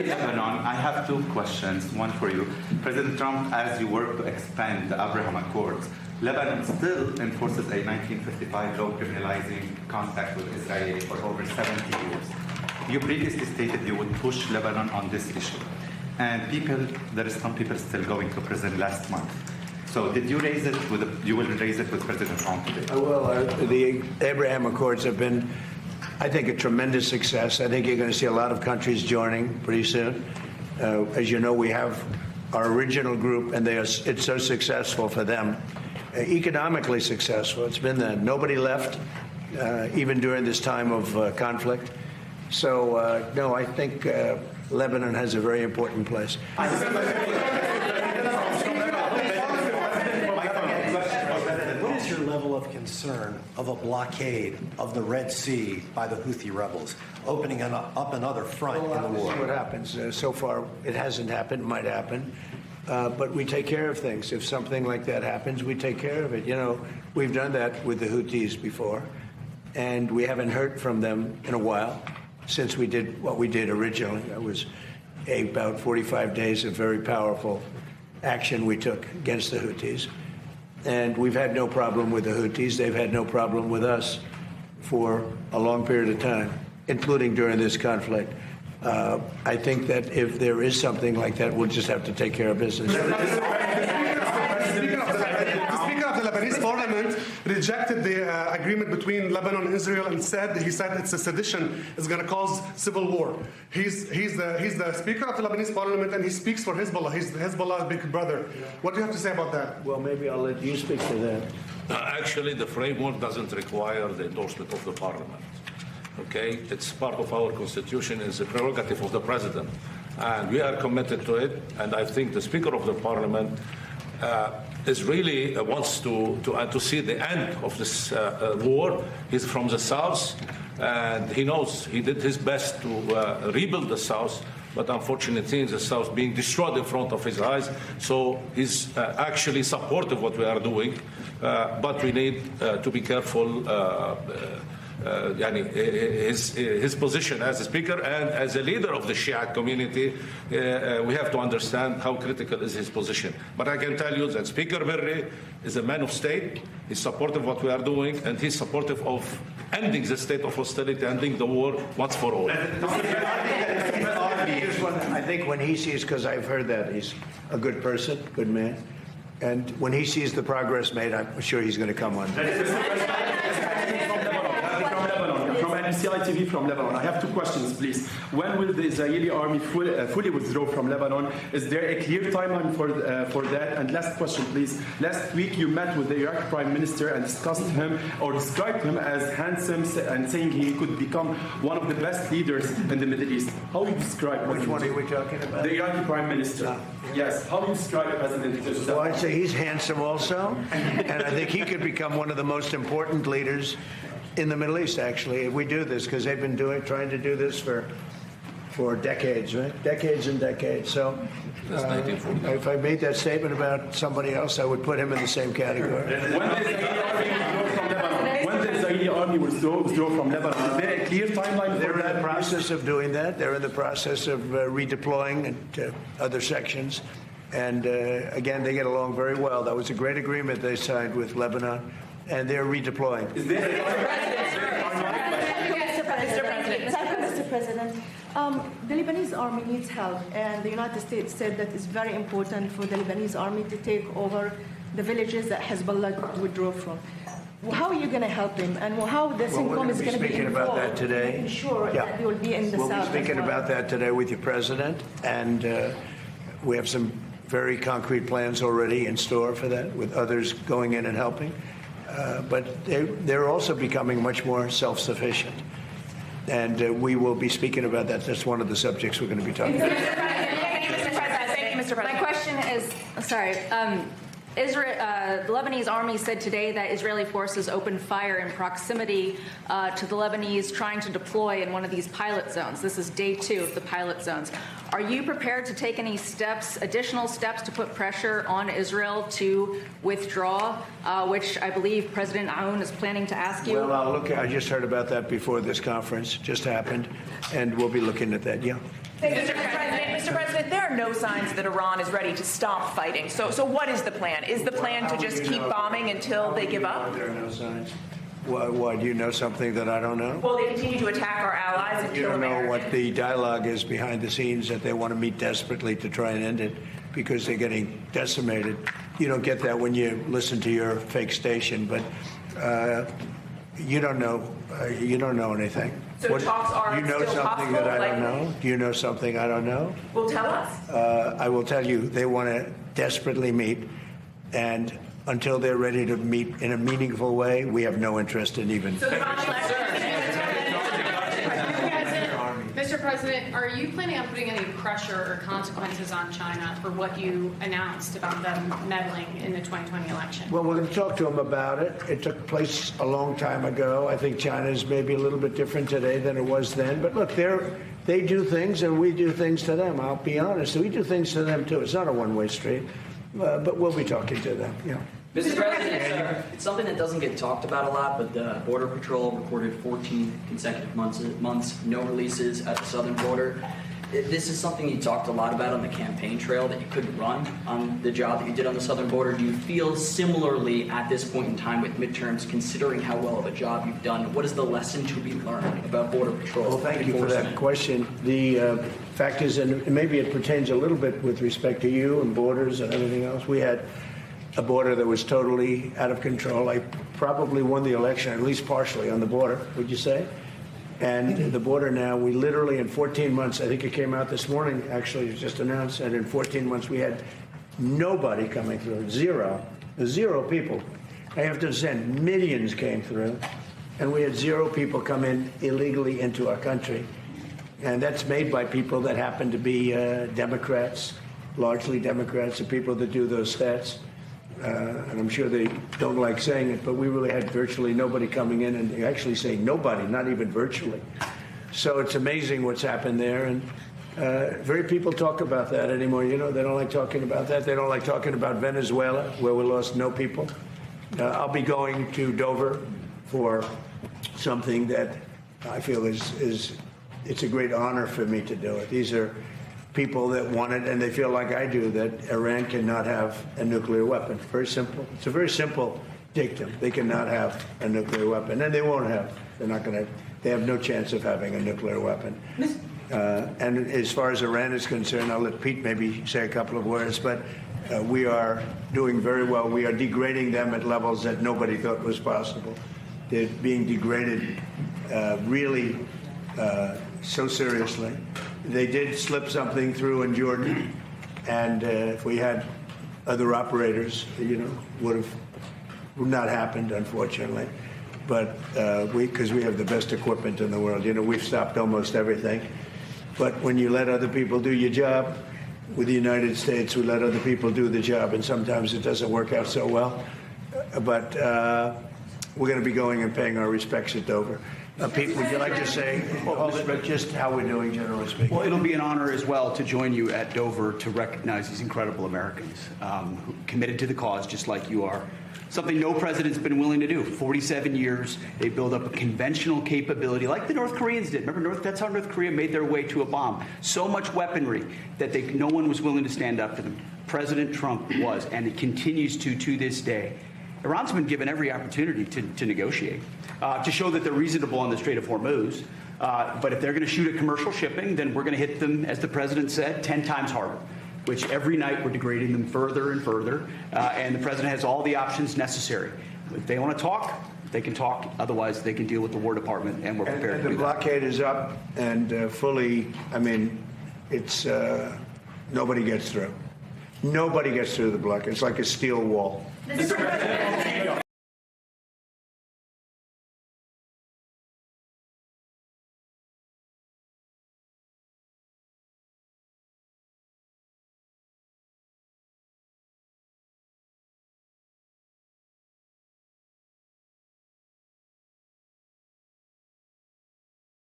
Lebanon, I have two questions, one for you. President Trump, as you work to expand the Abraham Accords, Lebanon still enforces a 1955 law criminalizing contact with Israel for over 70 years. You previously stated you would push Lebanon on this issue. And there is some people still going to prison last month. So did you raise it you will raise it with President Trump today? Well, the Abraham Accords have been, I think, a tremendous success. I think you're going to see a lot of countries joining pretty soon. As you know, we have our original group, and it's so successful for them. Economically successful. It's been that. Nobody left, even during this time of conflict. So, no, I think Lebanon has a very important place. What is your level of concern of a blockade of the Red Sea by the Houthi rebels, opening up another front in the war? We'll see what happens. So far, it hasn't happened. It might happen. But we take care of things. If something like that happens, we take care of it. You know, we've done that with the Houthis before, and we haven't heard from them in a while since we did what we did originally. It was about 45 days of very powerful action we took against the Houthis. And we've had no problem with the Houthis. They've had no problem with us for a long period of time, including during this conflict. I think that if there is something like that, we'll just have to take care of business. The Speaker of the Lebanese Parliament rejected the agreement between Lebanon and Israel and said it's a sedition. It's going to cause civil war. He's the Speaker of the Lebanese Parliament, and he speaks for Hezbollah. He's Hezbollah's big brother. What do you have to say about that? Well, maybe I'll let you speak to that. Actually, the framework doesn't require the endorsement of the Parliament. Okay, it's part of our constitution. It's a prerogative of the president, and we are committed to it. And I think the Speaker of the Parliament is really wants to see the end of this war. He's from the south, and he knows he did his best to rebuild the south. But unfortunately, the south being destroyed in front of his eyes. So he's actually supportive of what we are doing, but we need to be careful. His position as a speaker and as a leader of the Shia community, we have to understand how critical is his position. But I can tell you that Speaker Berri is a man of state. He's supportive of what we are doing, and he's supportive of ending the state of hostility, ending the war once for all. I think when he sees, because I've heard that he's a good person, good man, and when he sees the progress made, I'm sure he's going to come on. MCI TV from Lebanon. I have two questions, please. When will the Israeli army fully withdraw from Lebanon? Is there a clear timeline for that? And last question, please. Last week you met with the Iraqi Prime Minister and discussed him or described him as handsome and saying he could become one of the best leaders in the Middle East. How do you describe Which one are we talking about? the Iraqi Prime Minister? Yes. How do you describe President? Well, I'd say he's handsome also, and I think he could become one of the most important leaders in the Middle East, actually, if we do this, because they've been trying to do this for decades, right? Decades and decades. So if I made that statement about somebody else, I would put him in the same category. When the Israeli army withdraw from Lebanon, is there a clear timeline? They're in the process of doing that. They're in the process of redeploying into other sections. And again, they get along very well. That was a great agreement they signed with Lebanon. And they're redeploying. Mr. President, the Lebanese army needs help, and the United States said that it's very important for the Lebanese army to take over the villages that Hezbollah withdrew from. How are you going to help them, and how the CENTCOM is going to be speaking about that today. Ensure that they will be in the south. We'll be speaking about that today with your president, and we have some very concrete plans already in store for that, with others going in and helping. But they're also becoming much more self-sufficient. And we will be speaking about that. That's one of the subjects we're going to be talking about. Thank you, Mr. President. My question is, The Lebanese army said today that Israeli forces opened fire in proximity to the Lebanese trying to deploy in one of these pilot zones. This is day 2 of the pilot zones. Are you prepared to take any additional steps to put pressure on Israel to withdraw, which I believe President Aoun is planning to ask you? Well, I just heard about that before this conference just happened, and we'll be looking at that, yeah. Mr. President, there are no signs that Iran is ready to stop fighting. So what is the plan? Is the plan to just keep bombing until they give up? There are no signs. Why, do you know something that I don't know? Well, they continue to attack our allies and You kill don't know Americans. what the dialogue is behind the scenes, that they want to meet desperately to try and end it because they're getting decimated. You don't get that when you listen to your fake station, but you don't know. You don't know anything. So talks are you know still something that I don't possible, know? Do you know something I don't know? Well, tell us. I will tell you, they want to desperately meet, and until they're ready to meet in a meaningful way, we have no interest in even. So the final Mr. President, are you planning on putting any pressure or consequences on China for what you announced about them meddling in the 2020 election? Well, we're going to talk to them about it. It took place a long time ago. I think China is maybe a little bit different today than it was then. But look, they do things and we do things to them. I'll be honest. We do things to them, too. It's not a one-way street. But we'll be talking to them, yeah. Mr. President, it's something that doesn't get talked about a lot, but the Border Patrol recorded 14 consecutive months, no releases at the southern border. This is something you talked a lot about on the campaign trail, that you couldn't run on the job that you did on the southern border. Do you feel similarly at this point in time with midterms, considering how well of a job you've done? What is the lesson to be learned about Border Patrol? Well, thank you for that question. The fact is, and maybe it pertains a little bit with respect to you and borders and everything else, we had a border that was totally out of control. I probably won the election, at least partially, on the border, would you say? And the border now, we literally in 14 months, I think it came out this morning, actually, it was just announced, and in 14 months we had nobody coming through, zero people. I have to understand, millions came through, and we had 0 people come in illegally into our country. And that's made by people that happen to be Democrats, largely Democrats, the people that do those stats. And I'm sure they don't like saying it, but we really had virtually nobody coming in, and they actually say nobody, not even virtually. So it's amazing what's happened there, and very people talk about that anymore. You know, they don't like talking about that. They don't like talking about Venezuela, where we lost no people. I'll be going to Dover for something that I feel is it's a great honor for me to do it. These are people that want it, and they feel like I do, that Iran cannot have a nuclear weapon. Very simple. It's a very simple dictum. They cannot have a nuclear weapon, and they won't have. They're not going to. They have no chance of having a nuclear weapon. And as far as Iran is concerned, I'll let Pete maybe say a couple of words, but we are doing very well. We are degrading them at levels that nobody thought was possible. They're being degraded really so seriously. They did slip something through in Jordan, and if we had other operators, you know, would not happened, unfortunately. But because we have the best equipment in the world, you know, we've stopped almost everything. But when you let other people do your job, with the United States, we let other people do the job, and sometimes it doesn't work out so well. But we're going to be going and paying our respects at Dover. Pete, would you like to say just how we're doing, generally speaking? Well, it'll be an honor as well to join you at Dover to recognize these incredible Americans who committed to the cause just like you are. Something no president's been willing to do. 47 years, they built up a conventional capability like the North Koreans did. Remember, that's how North Korea made their way to a bomb. So much weaponry that no one was willing to stand up to them. President Trump was, and it continues to this day. Iran's been given every opportunity to negotiate, to show that they're reasonable on the Strait of Hormuz. But if they're going to shoot at commercial shipping, then we're going to hit them, as the president said, 10 times harder, which every night we're degrading them further and further. And the president has all the options necessary. If they want to talk, they can talk. Otherwise, they can deal with the War Department, and we're prepared to do that. The blockade is up and fully, I mean, it's nobody gets through. Nobody gets through the blockade. It's like a steel wall.